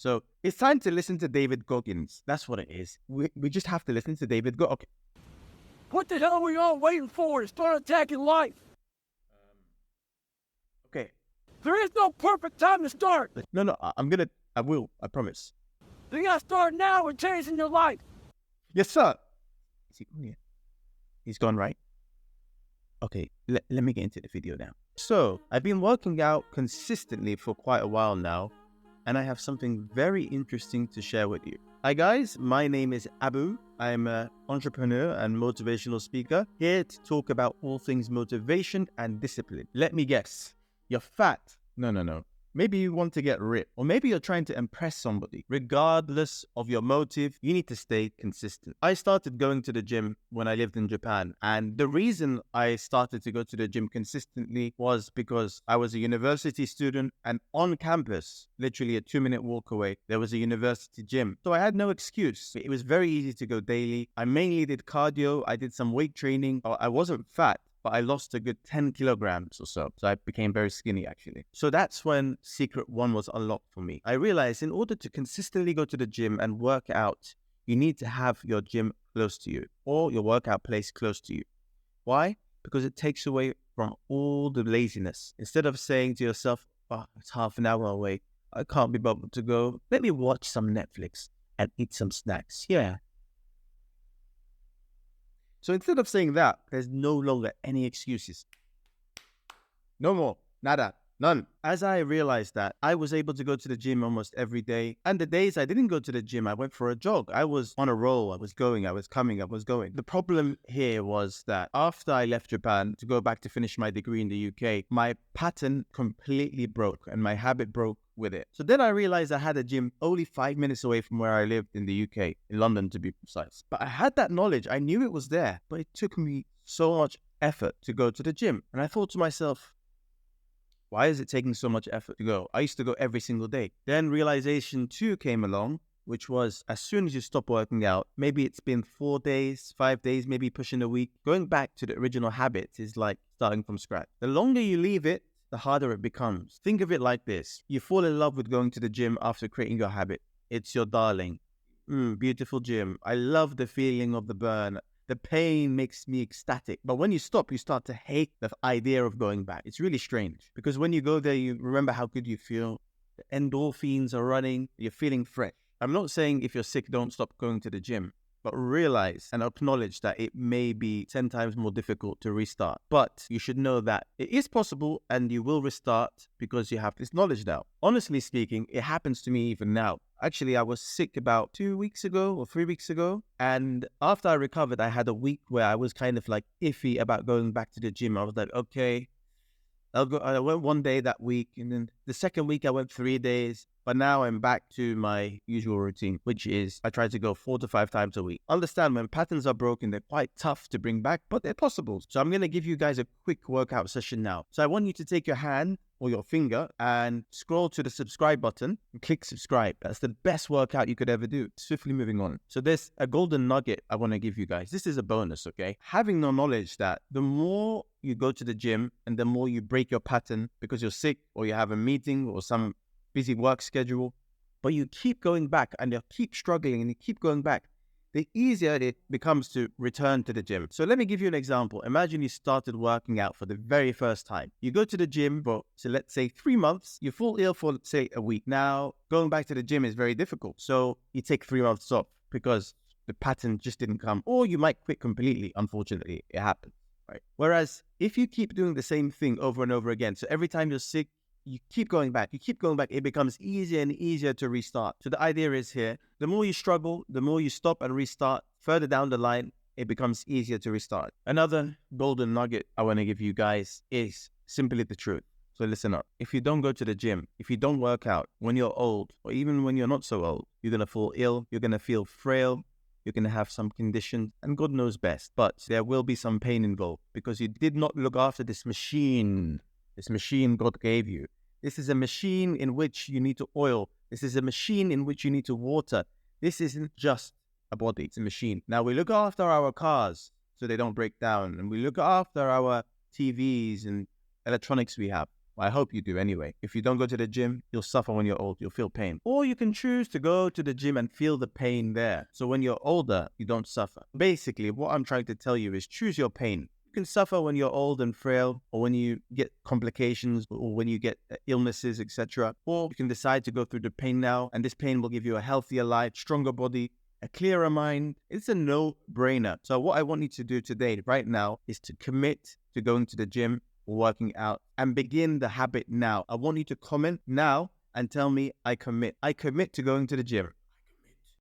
So it's time to listen to David Goggins. That's what it is. We just have to listen to David Goggins. Okay. What the hell are we all waiting for to start attacking life? Okay. There is no perfect time to start. No, I will, I promise. You gotta start now and changing your life. Yes, sir. Is he gone yet? He's gone, right? Okay, let me get into the video now. So, I've been working out consistently for quite a while now, and I have something very interesting to share with you. Hi guys, my name is Abu. I'm an entrepreneur and motivational speaker, here to talk about all things motivation and discipline. Let me guess, you're fat. No. Maybe you want to get ripped, or maybe you're trying to impress somebody. Regardless of your motive, you need to stay consistent. I started going to the gym when I lived in Japan, and the reason I started to go to the gym consistently was because I was a university student, and on campus, literally a 2-minute walk away, there was a university gym. So I had no excuse. It was very easy to go daily. I mainly did cardio, I did some weight training. I wasn't fat, but I lost a good 10 kilograms or so. So I became very skinny, actually. So that's when Secret One was unlocked for me. I realized in order to consistently go to the gym and work out, you need to have your gym close to you or your workout place close to you. Why? Because it takes away from all the laziness. Instead of saying to yourself, oh, it's half an hour away, I can't be bothered to go. Let me watch some Netflix and eat some snacks. Yeah. So instead of saying that, there's no longer any excuses. No more. Nada. None. As I realized that, I was able to go to the gym almost every day. And the days I didn't go to the gym, I went for a jog. I was on a roll. I was going, I was coming, I was going. The problem here was that after I left Japan to go back to finish my degree in the UK, my pattern completely broke and my habit broke with it. So then I realized I had a gym only 5 minutes away from where I lived in the UK, in London to be precise. But I had that knowledge. I knew it was there, but it took me so much effort to go to the gym. And I thought to myself, why is it taking so much effort to go? I used to go every single day. Then realization 2 came along, which was as soon as you stop working out, maybe it's been 4 days, 5 days, maybe pushing a week, going back to the original habits is like starting from scratch. The longer you leave it, the harder it becomes. Think of it like this. You fall in love with going to the gym after creating your habit. It's your darling. Beautiful gym. I love the feeling of the burn. The pain makes me ecstatic. But when you stop, you start to hate the idea of going back. It's really strange. Because when you go there, you remember how good you feel. The endorphins are running. You're feeling fresh. I'm not saying if you're sick, don't stop going to the gym. But realize and acknowledge that it may be 10 times more difficult to restart. But you should know that it is possible and you will restart because you have this knowledge now. Honestly speaking, it happens to me even now. Actually, I was sick about 2 weeks ago or 3 weeks ago. And after I recovered, I had a week where I was kind of like iffy about going back to the gym. I was like, okay, I'll go. I went 1 day that week. And then the second week I went 3 days. But now I'm back to my usual routine, which is I try to go 4 to 5 times a week. Understand when patterns are broken, they're quite tough to bring back, but they're possible. So I'm going to give you guys a quick workout session now. So I want you to take your hand or your finger and scroll to the subscribe button and click subscribe. That's the best workout you could ever do. Swiftly moving on. So there's a golden nugget I want to give you guys. This is a bonus, okay? Having the knowledge that the more you go to the gym and the more you break your pattern because you're sick or you have a meeting or some busy work schedule, but you keep going back and you keep struggling and you keep going back, the easier it becomes to return to the gym. So let me give you an example. Imagine you started working out for the very first time. You go to the gym for, so let's say 3 months, you fall ill for, say, a week. Now, going back to the gym is very difficult. So you take 3 months off because the pattern just didn't come, or you might quit completely. Unfortunately, it happens, right? Whereas if you keep doing the same thing over and over again, so every time you're sick, you keep going back, it becomes easier and easier to restart. So the idea is here, the more you struggle, the more you stop and restart, further down the line, it becomes easier to restart. Another golden nugget I want to give you guys is simply the truth. So listen up. If you don't go to the gym, if you don't work out when you're old, or even when you're not so old, you're going to fall ill, you're going to feel frail, you're going to have some conditions, and God knows best. But there will be some pain involved because you did not look after this machine God gave you. This is a machine in which you need to oil. This is a machine in which you need to water. This isn't just a body, it's a machine. Now we look after our cars so they don't break down, and we look after our TVs and electronics we have. Well, I hope you do anyway. If you don't go to the gym, you'll suffer when you're old. You'll feel pain. Or you can choose to go to the gym and feel the pain there. So when you're older, you don't suffer. Basically, what I'm trying to tell you is choose your pain. You can suffer when you're old and frail, or when you get complications, or when you get illnesses, etc. Or you can decide to go through the pain now, and this pain will give you a healthier life, stronger body, a clearer mind. It's a no-brainer. So what I want you to do today, right now, is to commit to going to the gym, working out, and begin the habit now. I want you to comment now and tell me, I commit. I commit to going to the gym.